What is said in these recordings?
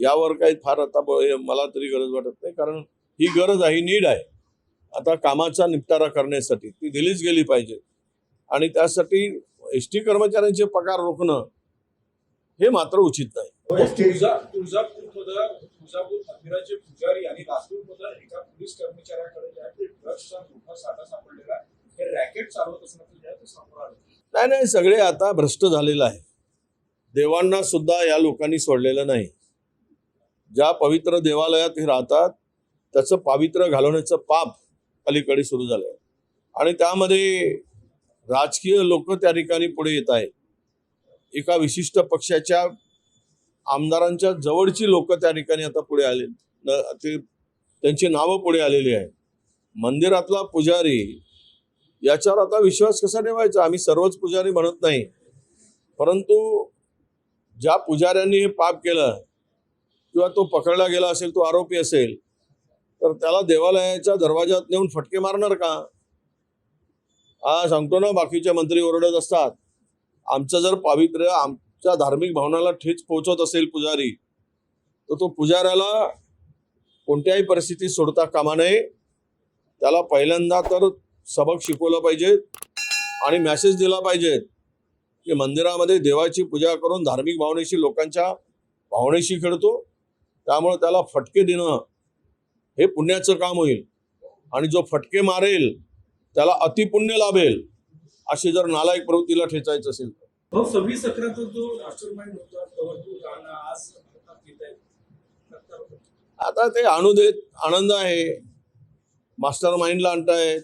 यावर काही फार आता मला तरी गरज वाटत नाही, कारण ही गरज आहे, ही नीड आहे आता कामाचा निपटारा करण्यासाठी, ती दिलीच गेली पाहिजे. आणि त्यासाठी एसटी कर्मचाऱ्यांचे पगार रोखणं हे मात्र उचित नाही. तुळजापूर मंदिराचे पुजारी आणि लातूरमध्ये एका पोलीस कर्मचाऱ्याकडे ड्रग्सचा मोठा साठा सापडलेला आहे. हे रॅकेट चालवत असण्याचं समोर आलं. नाही, सगळे आता भ्रष्ट झालेलं आहे. देवांना सुद्धा या लोकांनी सोडलेलं नाही. ज्या पवित्र देवालयात हे राहतात त्याचं पावित्र्य घालवण्याचं पाप अलीकडे सुरू झालंय आणि त्यामध्ये राजकीय लोक त्या ठिकाणी पुढे येत आहेत. एका विशिष्ट पक्षाच्या आमदारांच्या जवळची लोक त्या ठिकाणी आता पुढे आले, त्यांची नावं पुढे आलेली आहेत. मंदिरातला पुजारी याच्यावर आता विश्वास कसा ठेवायचा? आम्ही सर्वच पुजारी म्हणत नाही, परंतु ज्या पुजाऱ्यांनी हे पाप केलं किंवा तो पकडला गेला असेल, तो आरोपी असेल, तर त्याला देवालयाच्या दरवाजात नेऊन फटके मारणार का? सांगतो ना, बाकीचे मंत्री ओरडत असतात. आमचं जर पावित्र्य, आमच्या धार्मिक भावनाला ठेच पोहोचत असेल पुजारी, तर तो पुजाऱ्याला कोणत्याही परिस्थितीत सोडता कामा नये. त्याला पहिल्यांदा तर सबक शिकवलं पाहिजे आणि मेसेज दिला पाहिजे की मंदिरामध्ये देवाची पूजा करून धार्मिक भावनेशी, लोकांच्या भावनेशी खेळतो, त्यामुळे त्याला फटके देणं हे पुण्याचं काम होईल आणि जो फटके मारेल त्याला अतिपुण्य लाभेल. अशी जर नालायक प्रवृत्तीला ठेचायचं असेल तर 26-11 जो मास्टरमाइंड होता, आता ते आणू देत, आनंद आहे. मास्टर माइंडला आणतायत.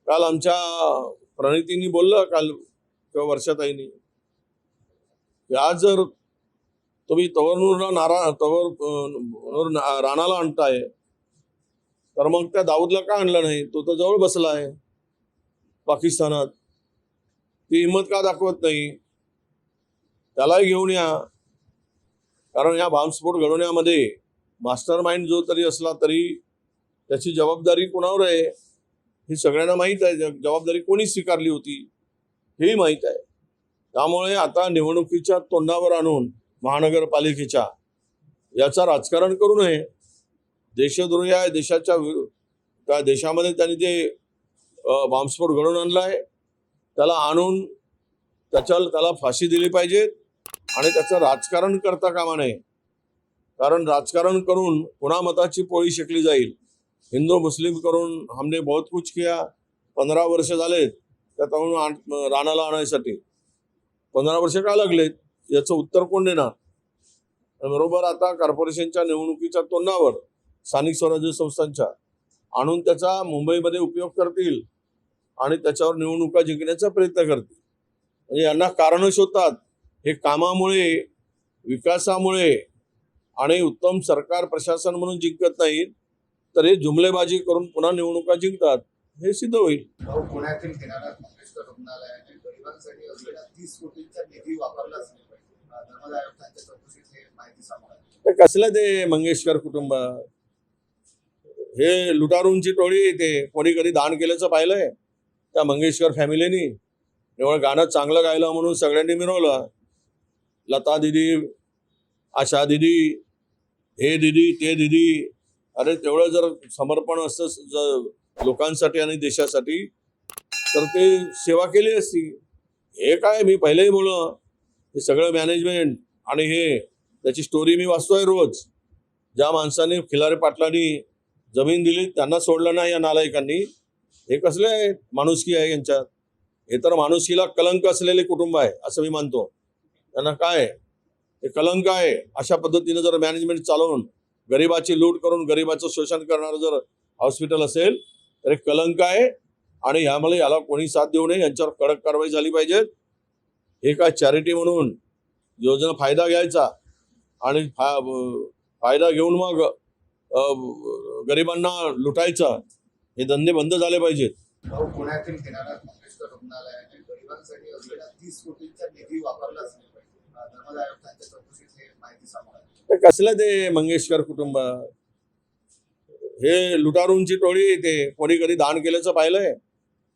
काल आमच्या प्रणितींनी बोललं, काल किंवा वर्षाताईंनी, आज जर तुम्ही राणाला आणताय, तर मग त्या दाऊदला का आणलं नाही? तो तर जवळ बसला आहे पाकिस्तानात. ती हिंमत का दाखवत नाही? त्यालाही घेऊन या, कारण या बॉम्बस्फोट घडवण्यामध्ये मास्टर माइंड जो तरी असला तरी त्याची जबाबदारी कोणावर आहे हे सगळ्यांना माहीत आहे. जबाबदारी कोणी स्वीकारली होती हेही माहीत आहे. त्यामुळे आता निवडणुकीच्या तोंडावर आणून महानगरपालिकेच्या याचा राजकारण करू नये. देशद्रोही आहे. त्या देशामध्ये त्यांनी जे बॉम्बस्फोट घडवून आणलाय त्याला आणून त्याला फाशी दिली पाहिजे आणि त्याचं राजकारण करता कामा नये. कारण राजकारण करून पुन्हा मताची पोळी शेकली जाईल. हिंदू मुस्लिम करून हमने बहुत कुछ किया. 15 वर्ष झालेत त्या तरुण राणाला आणायसाठी. 15 वर्ष का लागलेत याचं उत्तर कोण देणार? बरोबर आता कॉर्पोरेशनच्या निवडणुकीच्या तोंडावर स्थानिक स्वराज्य संस्थांच्या आणून त्याचा मुंबईमध्ये उपयोग करतील आणि त्याच्यावर निवडणुका जिंकण्याचा प्रयत्न करतील. म्हणजे यांना कारणं शोधतात. हे कामामुळे, विकासामुळे आणि उत्तम सरकार प्रशासन म्हणून जिंकत नाहीत, तर हे जुमलेबाजी करून पुन्हा निवडणुका जिंकतात, हे सिद्ध होईल. पुण्यातील किनाऱ्यात मंगेशकर रुग्णालयाने गरिबांसाठी असलेला 30 कोटींचा निधी वापरलाच नाही पाहिजे. धर्मादाय आयुक्तांच्या चौकशीत हे माहिती समोर आली. कसलं ते मंगेशकर कुटुंब? हे लुटारूंची टोळी. ते कोणी कधी दान केल्याचं पाहिलंय? त्या मंगेशकर फॅमिलीनी केवळ गाणं चांगलं गायलं म्हणून सगळ्यांनी मिरवलं. लता दिदी, आशा दिदी, हे दिदी, ते दिदी. अरे तेवढं जर समर्पण असतं लोकांसाठी आणि देशासाठी तर ते सेवा केली असती. हे काय, मी पहिलेही बोललो, हे सगळं मॅनेजमेंट आणि हे त्याची स्टोरी मी वाचतोय रोज. ज्या माणसाने खिलारे पाटलांनी जमीन दिली त्यांना सोडलं नाही या नालायकांनी. हे कसले आहे माणुसकी आहे यांच्यात? हे तर माणुसकीला कलंक असलेले कुटुंब आहे असं मी मानतो. त्यांना काय हे कलंक आहे. अशा पद्धतीने जर मॅनेजमेंट चालवून गरिबाची लूट करून गरिबाचं शोषण करणारं जर हॉस्पिटल असेल तर एक कलंक आहे आणि ह्यामुळे याला कोणी साथ देऊ नये. यांच्यावर कडक कारवाई झाली पाहिजे. हे काय चॅरिटी म्हणून योजना फायदा घ्यायचा आणि फायदा घेऊन मग गरिबांना लुटायचं, हे धंदे बंद झाले पाहिजेत. पुण्यातील किनाऱ्यात मंगेशकर रुग्णालयाने गरिबांसाठी असलेला 30 कोटींचा निधी वापरलाच नाही पाहिजे. धर्मादाय आयुक्तांच्या चौकशीत हे माहिती समोर आली. कसलं ते मंगेशकर कुटुंब? हे लुटारूंची टोळी. ते कोणी कधी दान केल्याचं पाहिलंय?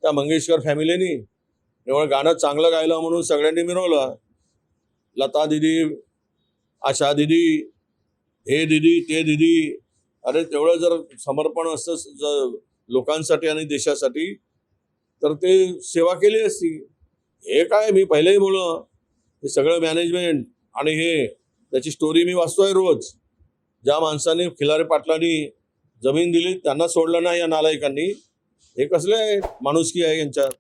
त्या मंगेशकर फॅमिलीनी केवळ गाणं चांगलं गायलं म्हणून सगळ्यांनी मिरवलं. लता दिदी, आशा दिदी, हे दिदी ते दिदी, अरे तेवढं जर समर्पण असतं लोकांसाठी आणि देशासाठी तर ते सेवा केली असती. हे काय, मी पहिलेही बोललो, हे सगळं मॅनेजमेंट आणि हे त्याची स्टोरी मी वाचतोय रोज. ज्या माणसाने खिलारे पाटलांनी जमीन दिली त्यांना सोडलं नाही या नालायकांनी. हे कसले माणुसकी आहे यांच्यात?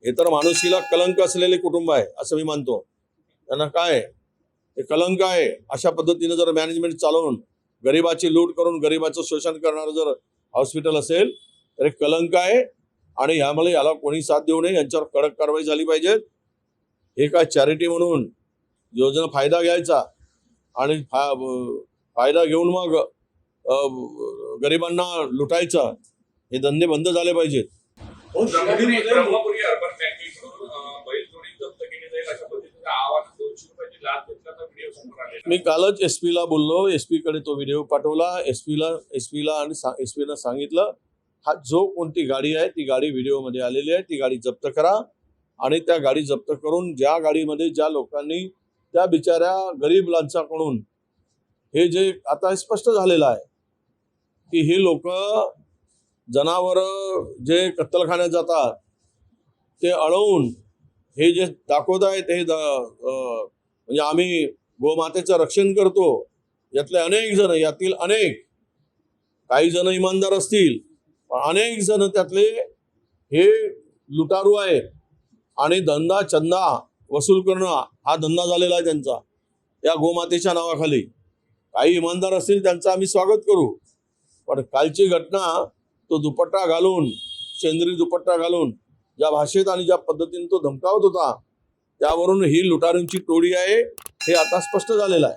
हे तर माणुसकीला कलंक असलेले कुटुंब आहे असं मी मानतो. त्यांना काय हे कलंक आहे. अशा पद्धतीने जर मॅनेजमेंट चालवून गरिबाची लूट करून गरिबाचं शोषण करणारं जर हॉस्पिटल असेल तर एक कलंक आहे. आणि ह्यामुळे याला कोणी साथ देऊ नये, यांच्यावर कडक कारवाई झाली पाहिजे. हे काय चॅरिटी म्हणून योजना फायदा घ्यायचा आणि फायदा घेऊन मग गरिबांना लुटायचा, हे धंदे बंद झाले पाहिजेत. ब्रह्मपुरी अर्बन बँकेकडून बैलजोडी जप्त केली जाईल अशा पद्धतीचा आवाज 200 रुपयाची लाच घेतल्याचा व्हिडिओ समोर आलेला. मी कालच SP ला बोललो, SP कडे तो व्हिडिओ पाठवला. SP ला आणि SP नं सांगितलं, हा जो कोणती गाडी आहे ती गाडी व्हिडिओमध्ये आलेली आहे, ती गाडी जप्त करा. आणि त्या गाडी जप्त करून ज्या गाडीमध्ये ज्या लोकांनी त्या बिचाऱ्या गरीब लांचाकडून, हे जे आता स्पष्ट झालेलं आहे की हे लोक जनावर जे कत्तलखान्यात जातात ते अडवून हे जे दाखवत आहेत हे म्हणजे आम्ही गोमातेचं रक्षण करतो. यातले अनेक जण, यातील अनेक, काही जण इमानदार असतील पण अनेक जण त्यातले हे लुटारू आहेत. आणि धंदा चंदा वसूल करणं हा धंदा झालेला आहे त्यांचा या गोमातेच्या नावाखाली. काही इमानदार असतील त्यांचं आम्ही स्वागत करू. पण कालची घटना, तो दुपट्टा घालून, सेंद्री दुपट्टा घालून ज्या भाषेत आणि ज्या पद्धतीने तो धमकावत होता, त्यावरून ही लुटारूंची टोळी आहे हे आता स्पष्ट झालेलं आहे.